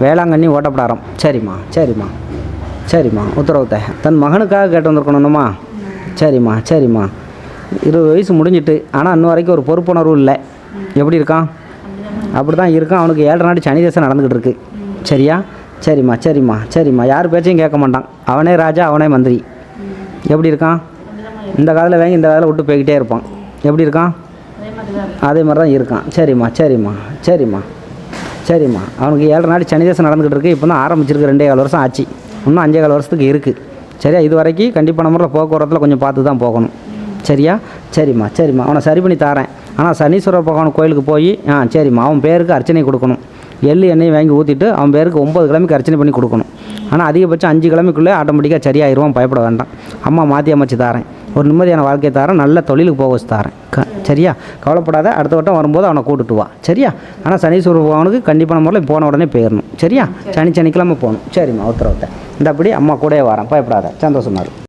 வேளாங்கண்ணி ஓட்டப்படாரம். சரிம்மா சரிம்மா சரிம்மா. உத்தரவுத்த தன் மகனுக்காக கேட்டு வந்திருக்கணும்மா. சரிம்மா சரிம்மா. 20 வயசு முடிஞ்சிட்டு, ஆனால் இன்னும் வரைக்கும் ஒரு பொறுப்புணர்வு இல்லை. எப்படி இருக்கான்? அப்படி தான் இருக்கான். அவனுக்கு 7 நாடு சனி தேசம் நடந்துக்கிட்டு இருக்கு. சரியா? சரிம்மா சரிம்மா சரிம்மா. யார் பேச்சையும் கேட்க மாட்டான். அவனே ராஜா அவனே மந்திரி. எப்படி இருக்கான்? இந்த காதில் வாங்கி இந்த காதில் விட்டு போய்கிட்டே இருப்பான். எப்படி இருக்கான்? அதே மாதிரி தான் இருக்கான். சரிம்மா சரிம்மா சரிம்மா சரிம்மா. அவனுக்கு 7 நாடு சனி தேசம் நடந்துக்கிட்டு இருக்குது. இப்போ தான் ஆரம்பிச்சிருக்கு. 2.25 வருஷம் ஆச்சு. இன்னும் 5.25 வருஷத்துக்கு இருக்குது. சரியா? இது வரைக்கும் கண்டிப்பான முறையில் போக்குவரத்தில் கொஞ்சம் பார்த்து தான் போகணும். சரியா? சரிம்மா சரிம்மா. அவனை சரி பண்ணி தரேன். ஆனால் சனீஸ்வரர் பகவான் கோயிலுக்கு போய் சரிம்மா அவன் பேருக்கு அர்ச்சனை கொடுக்கணும். எள்ளு எண்ணெய் வாங்கி ஊற்றிட்டு அவன் பேருக்கு 9 கிழமைக்கு அர்ச்சனை பண்ணி கொடுக்கணும். ஆனால் அதிகபட்சம் 5 கிழமைக்குள்ளே ஆட்டோமேட்டிக்காக சரியாயிருவான். பயப்பட வேண்டாம். அம்மா மாற்றி அமைச்சு தாரேன். ஒரு நிம்மதியான வாழ்க்கையை தாரேன். நல்ல தொழிலுக்கு போக வச்சு தாரேன். சரியா? கவலைப்படாத. அடுத்த வட்டம் வரும்போது அவனை கூட்டுட்டு வா. சரியா? ஆனால் சனீஸ்வரர் பகவானுக்கு கண்டிப்பான முறையில் போன உடனே போயிடணும். சரியா? சனிக்கிழமை போகணும். சரிம்மா. உத்தரவுத்த இந்த அப்படி அம்மா கூடயே வரேன். பயப்படாத. சந்தோஷமா இருக்கும்.